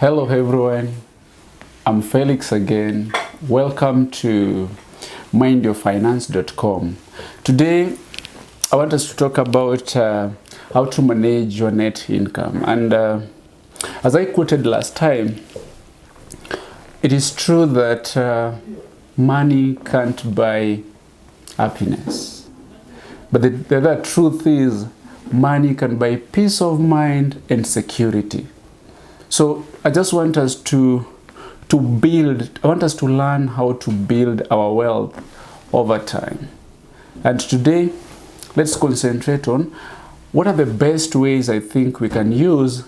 Hello everyone, I'm Felix again. Welcome to mindyourfinance.com. Today I want us to talk about how to manage your net income. And as I quoted last time, it is true that money can't buy happiness. But the other truth is money can buy peace of mind and security. So I just want us to learn how to build our wealth over time. And today, let's concentrate on what are the best ways I think we can use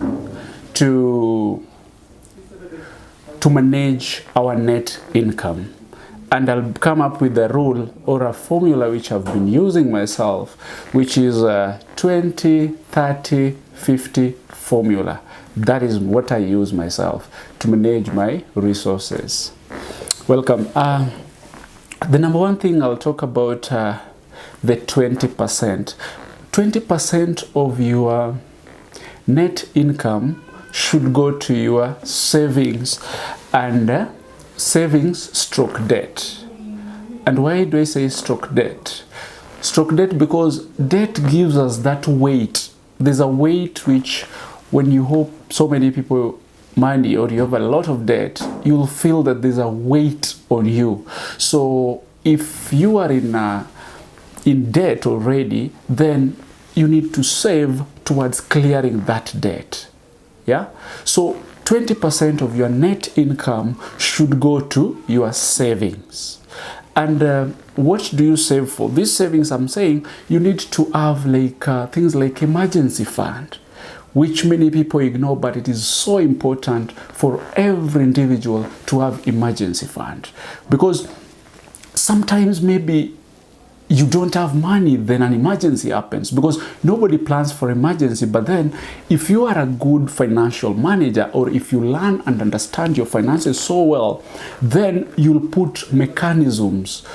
to manage our net income. And I'll come up with a rule or a formula which I've been using myself, which is a 20, 30, 50 formula. That is what I use myself to manage my resources. Welcome. The number one thing I'll talk about the 20%. 20% of your net income should go to your savings and savings stroke debt. And why do I say stroke debt? Stroke debt because debt gives us that weight. There's a weight which when you owe so many people money or you have a lot of debt, you'll feel that there's a weight on you. So if you are in debt already, then you need to save towards clearing that debt. Yeah? So 20% of your net income should go to your savings. And what do you save for? These savings, I'm saying, you need to have things like emergency fund, which many people ignore, but it is so important for every individual to have emergency fund. Because sometimes maybe you don't have money, then an emergency happens, because nobody plans for emergency. But then if you are a good financial manager, or if you learn and understand your finances so well, then you'll put mechanisms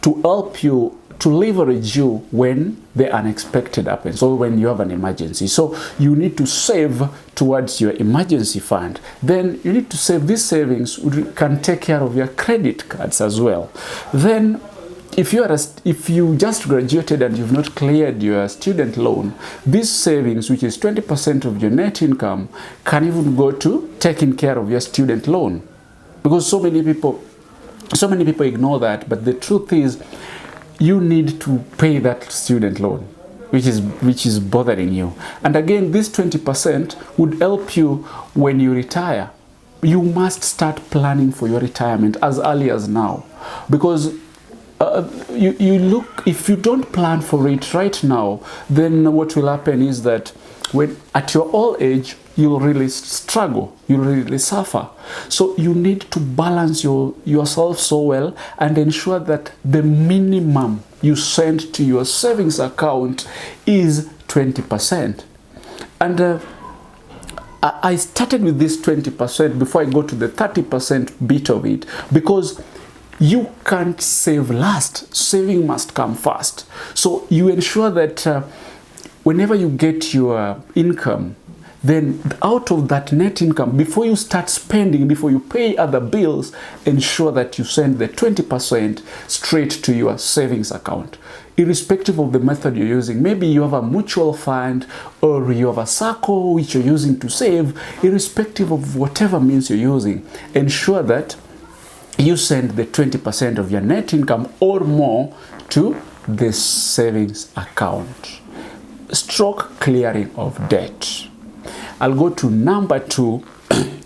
to help you, to leverage you when the unexpected happens, or when you have an emergency. So you need to save towards your emergency fund. Then you need to save. These savings can take care of your credit cards as well. Then if you just graduated and you've not cleared your student loan, this savings, which is 20% of your net income, can even go to taking care of your student loan. Because so many people ignore that, but the truth is you need to pay that student loan, which is bothering you. And again, this 20% would help you when you retire. You must start planning for your retirement as early as now, because if you don't plan for it right now, then what will happen is that when at your old age, you'll really struggle, you'll really suffer. So you need to balance yourself so well and ensure that the minimum you send to your savings account is 20%. And I started with this 20% before I go to the 30% bit of it, because you can't save last. Saving must come first. So you ensure that whenever you get your income, then out of that net income, before you start spending, before you pay other bills, ensure that you send the 20% straight to your savings account. Irrespective of the method you're using, maybe you have a mutual fund or you have a SACCO which you're using to save. Irrespective of whatever means you're using, ensure that you send the 20% of your net income or more to the savings account. Stroke clearing of debt. I'll go to number two.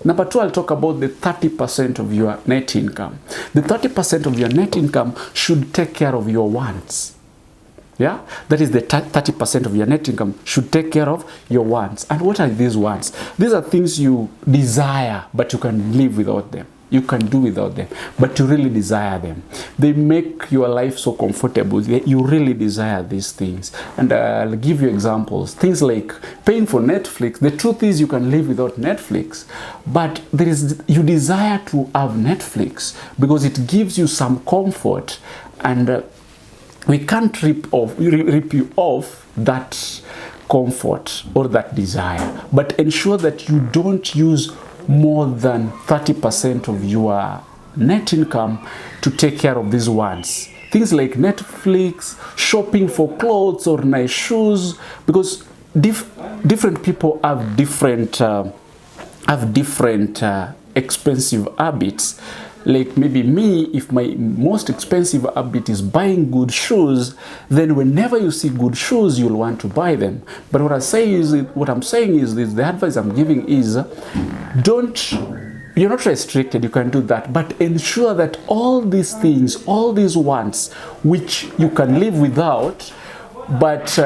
Number two, I'll talk about the 30% of your net income. The 30% of your net income should take care of your wants. Yeah, that is the 30% of your net income should take care of your wants. And what are these wants? These are things you desire, but you can live without them. You can do without them, but you really desire them. They make your life so comfortable. You really desire these things. And I'll give you examples. Things like paying for Netflix. The truth is you can live without Netflix, but you desire to have Netflix because it gives you some comfort, and we can't rip you off that comfort or that desire, but ensure that you don't use more than 30% of your net income to take care of these wants. Things like Netflix, shopping for clothes or nice shoes, because different people have different expensive habits. Like maybe me, if my most expensive habit is buying good shoes, then whenever you see good shoes, you'll want to buy them. But what I'm saying is this, the advice I'm giving is, you're not restricted, you can do that, but ensure that all these things, all these wants, which you can live without, but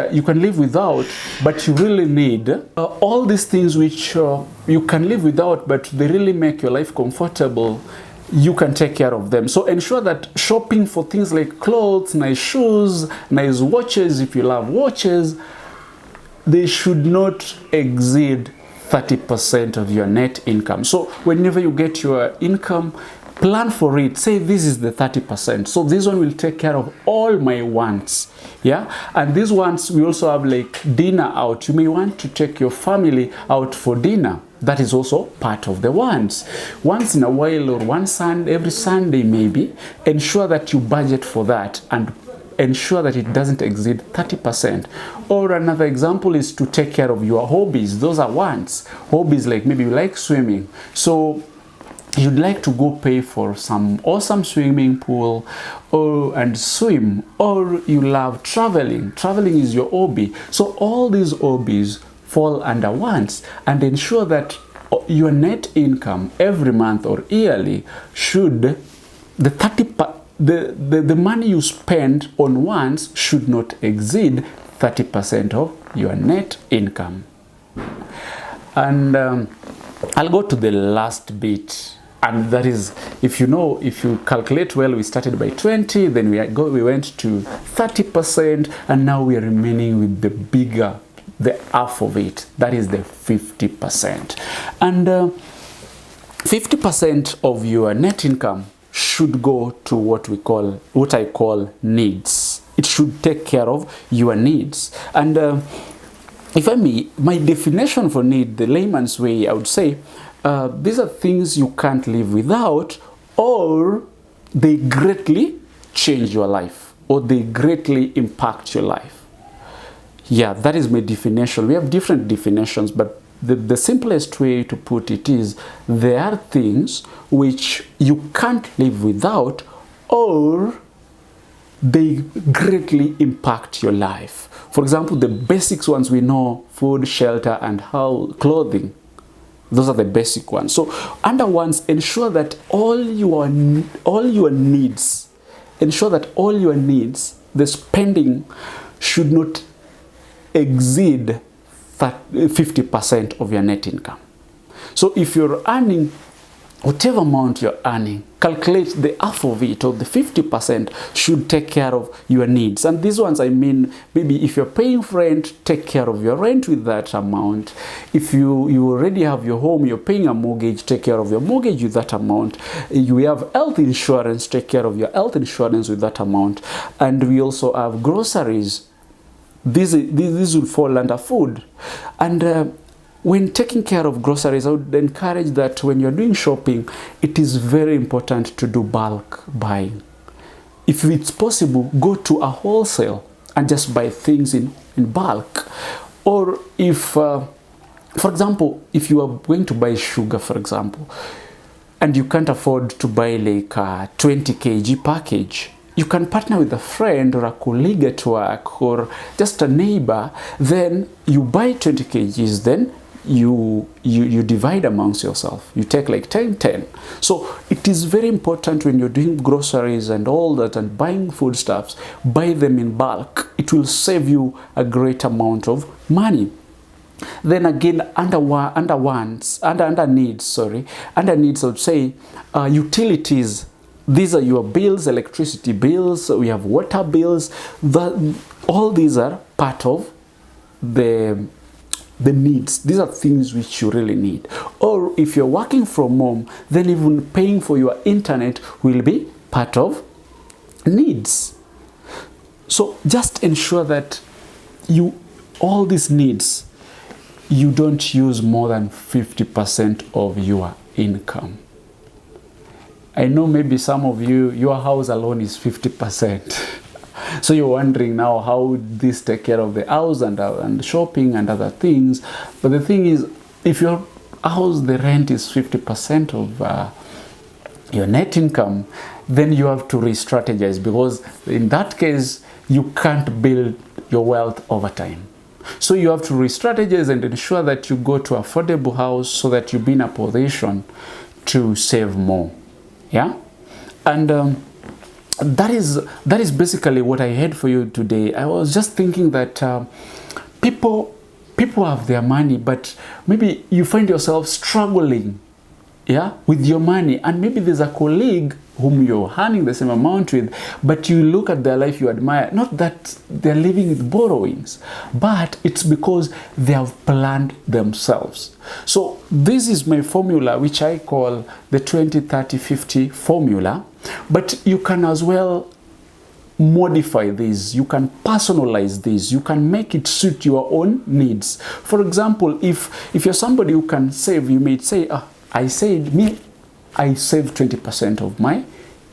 you really need, all these things which you can live without, but they really make your life comfortable, you can take care of them. So ensure that shopping for things like clothes, nice shoes, nice watches, if you love watches, they should not exceed 30% of your net income. So whenever you get your income, plan for it. Say this is the 30%. So this one will take care of all my wants. Yeah. And these wants, we also have like dinner out. You may want to take your family out for dinner. That is also part of the wants. Once in a while, or every Sunday maybe, ensure that you budget for that and ensure that it doesn't exceed 30%. Or another example is to take care of your hobbies. Those are wants. Hobbies like maybe you like swimming. So you'd like to go pay for some awesome swimming pool and swim, or you love traveling. Traveling is your hobby. So all these hobbies fall under wants, and ensure that your net income every month or yearly should, the money you spend on wants should not exceed 30% of your net income. And I'll go to the last bit. And that is, if you calculate well, we started by 20, then we went to 30%, and now we are remaining with the half of it. That is the 50%. And 50% of your net income should go to what I call needs. It should take care of your needs. And if I may, my definition for need, the layman's way, I would say, these are things you can't live without, or they greatly change your life, or they greatly impact your life. Yeah, that is my definition. We have different definitions, but the simplest way to put it is, there are things which you can't live without, or they greatly impact your life. For example, the basics ones we know: food, shelter, and clothing. Those are the basic ones. So under wants, ensure that all your needs, the spending should not exceed 50% of your net income. So if you're earning whatever amount you're earning, calculate the half of it, or the 50% should take care of your needs. And these ones, I mean, maybe if you're paying rent, take care of your rent with that amount. If you already have your home, you're paying a mortgage, take care of your mortgage with that amount. You have health insurance, take care of your health insurance with that amount. And we also have groceries. These will fall under food. And when taking care of groceries, I would encourage that when you're doing shopping, it is very important to do bulk buying. If it's possible, go to a wholesale and just buy things in bulk. Or if, for example, if you are going to buy sugar, for example, and you can't afford to buy like a 20 kg package, you can partner with a friend or a colleague at work or just a neighbor. Then you buy 20 kgs, then you divide amongst yourself. You take like 10. So it is very important when you're doing groceries and all that and buying foodstuffs, buy them in bulk. It will save you a great amount of money. Then again, under needs, I would say utilities. These are your bills, electricity bills, we have water bills. All these are part of the needs. These are things which you really need. Or if you're working from home, then even paying for your internet will be part of needs. So just ensure that all these needs, you don't use more than 50% of your income. I know maybe some of you, your house alone is 50%. So you're wondering now how this take care of the house and shopping and other things. But the thing is, if your house, the rent is 50% of your net income, then you have to re-strategize, because in that case, you can't build your wealth over time. So you have to re-strategize and ensure that you go to affordable house so that you be in a position to save more. Yeah? And that is basically what I had for you today. I was just thinking that people have their money, but maybe you find yourself struggling, yeah, with your money, and maybe there's a colleague whom you're earning the same amount with, but you look at their life, you admire, not that they're living with borrowings, but it's because they have planned themselves. So this is my formula, which I call the 20-30-50 formula, but you can as well modify this, you can personalize this, you can make it suit your own needs. For example, if you're somebody who can save, you may say, I save 20% of my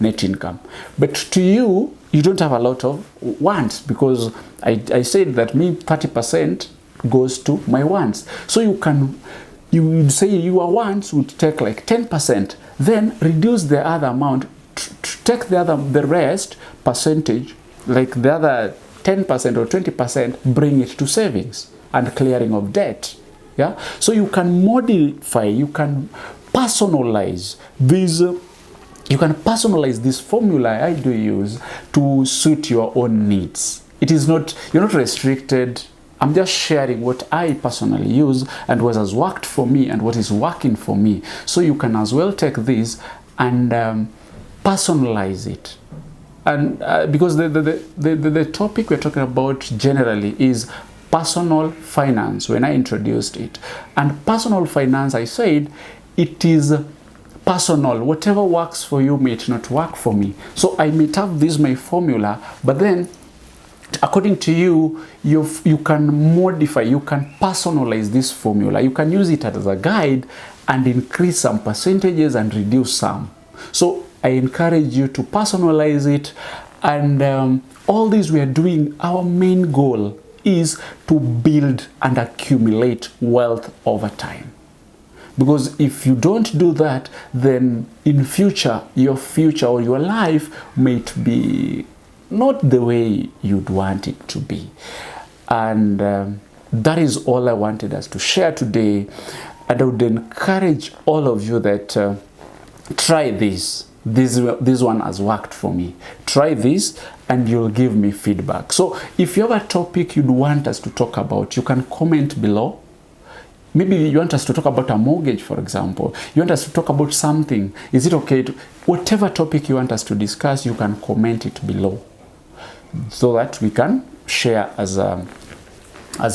net income. But to you, you don't have a lot of wants, because I said that 30% goes to my wants. So you would say your wants would take like 10%, then reduce the other amount, take the rest percentage, like the other 10% or 20%, bring it to savings and clearing of debt. Yeah, so you can modify, you can personalize this. You can personalize this formula I do use to suit your own needs. It is not, you're not restricted. I'm just sharing what I personally use and what has worked for me and what is working for me. So you can as well take this and personalize it. And because the topic we're talking about generally is personal finance when I introduced it. And personal finance, I said, it is personal. Whatever works for you may not work for me. So I may have this my formula, but then according to you, you can modify, you can personalize this formula. You can use it as a guide and increase some percentages and reduce some. So I encourage you to personalize it. And all this we are doing, our main goal is to build and accumulate wealth over time. Because if you don't do that, then in future, your future or your life might be not the way you'd want it to be. And that is all I wanted us to share today. And I would encourage all of you that try this. This one has worked for me. Try this and you'll give me feedback. So if you have a topic you'd want us to talk about, you can comment below. Maybe you want us to talk about a mortgage, for example. You want us to talk about something. Is it okay to, whatever topic you want us to discuss, you can comment it below so that we can share as a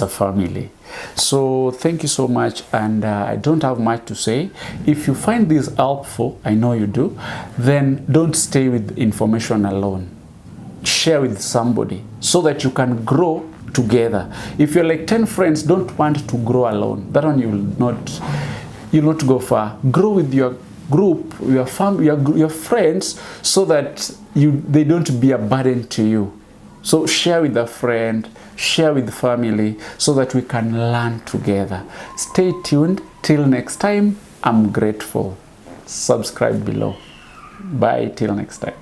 family. So thank you so much, and I don't have much to say. If you find this helpful, I know you do, then don't stay with information alone. Share with somebody so that you can grow together. If you're like 10 friends, don't want to grow alone. That one you'll not go far. Grow with your group, your family, your friends, so that they don't be a burden to you. So share with a friend, share with the family, so that we can learn together. Stay tuned. Till next time, I'm grateful. Subscribe below. Bye till next time.